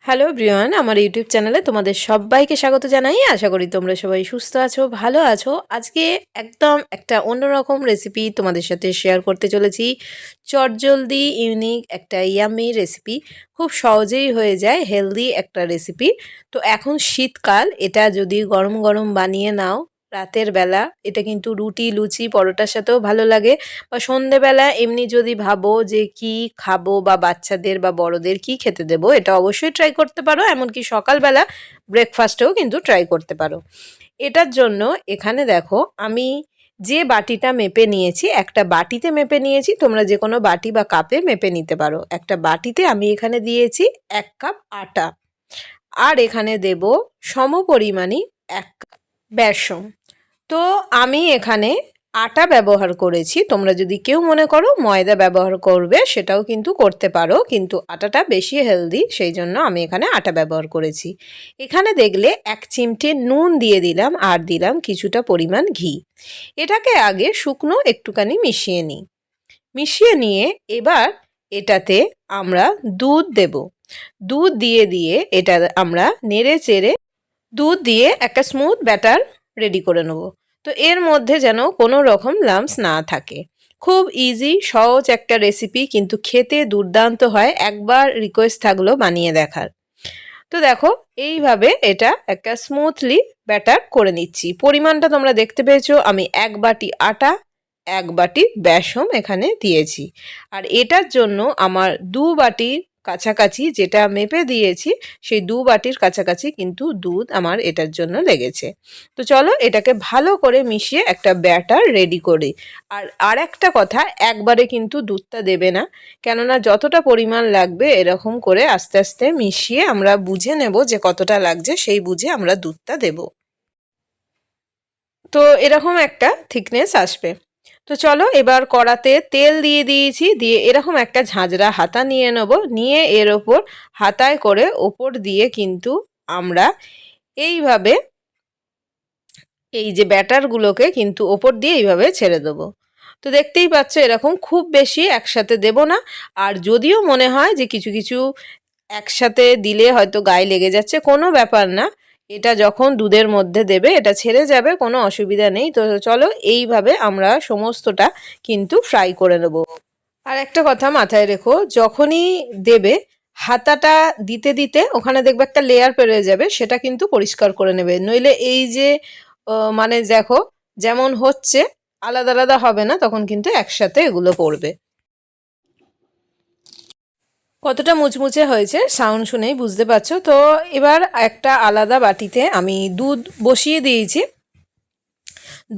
Hello everyone, আমার YouTube চ্যানেলে তোমাদের সবাইকে স্বাগত জানাই। আশা করি তোমরা সবাই সুস্থ আছো, ভালো আছো। আজকে একদম একটা অন্যরকম রেসিপি তোমাদের সাথে শেয়ার করতে চলেছি। চটজলদি ইউনিক একটা ইয়ামি রেসিপি, খুব সহজেই হয়ে যায়, হেলদি একটা রেসিপি। তো এখন শীতকাল, এটা যদি গরম গরম বানিয়ে নাও রাতের বেলা, এটা কিন্তু রুটি, লুচি, পরোটার সাথেও ভালো লাগে। বা সন্ধেবেলা এমনি যদি ভাবো যে কি খাবো, বা বাচ্চাদের বা বড়দের কি খেতে দেবো, এটা অবশ্যই ট্রাই করতে পারো। এমনকি সকালবেলা ব্রেকফাস্টেও কিন্তু ট্রাই করতে পারো। এটার জন্য এখানে দেখো, আমি যে বাটিটা মেপে নিয়েছি, একটা বাটিতে মেপে নিয়েছি, তোমরা যে কোনো বাটি বা কাপে মেপে নিতে পারো। একটা বাটিতে আমি এখানে দিয়েছি 1 কাপ আটা, আর এখানে দেব সমপরিমাণই 1 কাপ বেসন। তো আমি এখানে আটা ব্যবহার করেছি। তোমরা যদি কেউ মনে করো ময়দা ব্যবহার করবে, সেটাও কিন্তু করতে পারো, কিন্তু আটাটা বেশি হেলদি, সেই জন্য আমি এখানে আটা ব্যবহার করেছি। এখানে দেখলে 1 চিমটে নুন দিয়ে দিলাম, আর দিলাম কিছুটা পরিমাণ ঘি। এটাকে আগে শুকনো একটুখানি মিশিয়ে নিই। মিশিয়ে নিয়ে এবার এটাতে আমরা দুধ দেব। দুধ দিয়ে এটা আমরা নেড়ে চেড়ে দুধ দিয়ে একটা স্মুথ ব্যাটার রেডি করে নেব। তো এর মধ্যে যেন কোনো রকম লাম্পস না থাকে। খুব ইজি সহজ একটা রেসিপি, কিন্তু খেতে দুর্দান্ত হয়। একবার রিকোয়েস্ট থাকলো বানিয়ে দেখার। তো দেখো, এইভাবে এটা একটা স্মুথলি ব্যাটার করে নিচ্ছি। পরিমাণটা তোমরা দেখতে পেয়েছো, আমি 1 বাটি আটা 1 বাটি বেসন এখানে দিয়েছি। আর এটার জন্য আমার 2 বাটির কাছাকাছি, যেটা মেপে দিয়েছি সেই 2 বাটির কাছাকাছি কিন্তু দুধ আমার এটার জন্য লেগেছে। তো চলো এটাকে ভালো করে মিশিয়ে একটা ব্যাটার রেডি করি। আর একটা কথা, একবারে কিন্তু দুধটা দেবে না, কেননা যতটা পরিমাণ লাগবে এরকম করে আস্তে আস্তে মিশিয়ে আমরা বুঝে নেব যে কতটা লাগছে, সেই বুঝে আমরা দুধটা দেব। তো এরকম একটা থিকনেস আসবে। তো চলো এবার কড়াতে তেল দিয়ে দিয়েছি, দিয়ে এরকম একটা ঝাঁঝরা হাতা নিয়ে নেব, নিয়ে এর ওপর হাতায় করে ওপর দিয়ে কিন্তু আমরা এইভাবে এই যে ব্যাটারগুলোকে কিন্তু ওপর দিয়ে এইভাবে ছেড়ে দেবো। তো দেখতেই পাচ্ছ, এরকম খুব বেশি একসাথে দেব না। আর যদিও মনে হয় যে কিছু কিছু একসাথে দিলে হয়তো গায়ে লেগে যাচ্ছে, কোনো ব্যাপার না। এটা যখন দুধের মধ্যে দেবে এটা ছেড়ে যাবে, কোনো অসুবিধা নেই। তো চলো এইভাবে আমরা সমস্তটা কিন্তু ফ্রাই করে নেব। আর একটা কথা মাথায় রেখো, যখনই দেবে হাতাটা দিতে দিতে ওখানে দেখবে একটা লেয়ার পেরে যাবে, সেটা কিন্তু পরিষ্কার করে নেবে, নইলে এই যে মানে দেখো যেমন হচ্ছে, আলাদা আলাদা হবে না, তখন কিন্তু একসাথে এগুলো পড়বে। কতটা মুচমুচে হয়েছে সাউন্ড শুনেই বুঝতে পারছো। তো এবার একটা আলাদা বাটিতে আমি দুধ বসিয়ে দিয়েছি।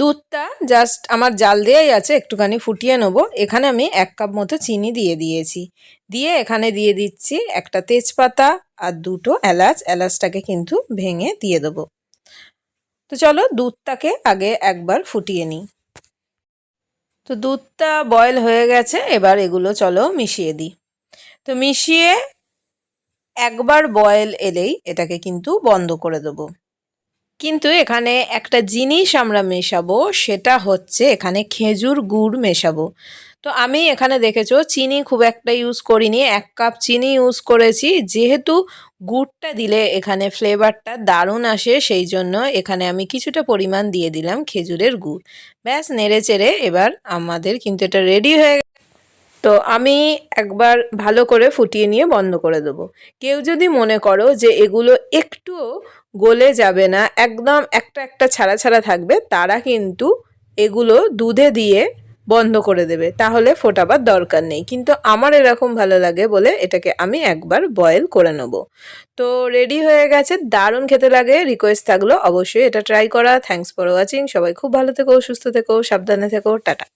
দুধটা জাস্ট আমার জাল দেওয়াই আছে, একটুখানি ফুটিয়ে নেব। এখানে আমি 1 কাপ মতো চিনি দিয়ে দিয়েছি। দিয়ে এখানে দিয়ে দিচ্ছি একটা তেজপাতা আর 2টো এলাচ। এলাচটাকে কিন্তু ভেঙে দিয়ে দেবো। তো চলো দুধটাকে আগে একবার ফুটিয়ে নিই। তো দুধটা বয়েল হয়ে গেছে, এবার এগুলো চলো মিশিয়ে দিই। তো মিশিয়ে একবার বয়েল এলেই এটাকে কিন্তু বন্ধ করে দেবো। কিন্তু এখানে একটা জিনিস আমরা মেশাবো, সেটা হচ্ছে এখানে খেজুর গুড় মেশাবো। তো আমি এখানে দেখেছো চিনি খুব একটা ইউজ করিনি, 1 কাপ চিনি ইউজ করেছি। যেহেতু গুড়টা দিলে এখানে ফ্লেভারটা দারুণ আসে, সেই জন্য এখানে আমি কিছুটা পরিমাণ দিয়ে দিলাম খেজুরের গুড়। ব্যাস নেড়ে চেড়ে এবার আমাদের কিন্তু এটা রেডি হয়ে গেছে। তো আমি একবার ভালো করে ফুটিয়ে নিয়ে বন্ধ করে দেবো। কেউ যদি মনে করো যে এগুলো একটুও গলে যাবে না, একদম একটা একটা ছাড়া ছাড়া থাকবে, তারা কিন্তু এগুলো দুধে দিয়ে বন্ধ করে দেবে, তাহলে ফোটাবার দরকার নেই। কিন্তু আমার এরকম ভালো লাগে বলে এটাকে আমি একবার বয়েল করে নেব। তো রেডি হয়ে গেছে, দারুণ খেতে লাগে। রিকোয়েস্ট থাকলো অবশ্যই এটা ট্রাই করা। Thanks for watching. সবাই খুব ভালো থেকো, সুস্থ থেকো, সাবধানে থেকো, টাটা।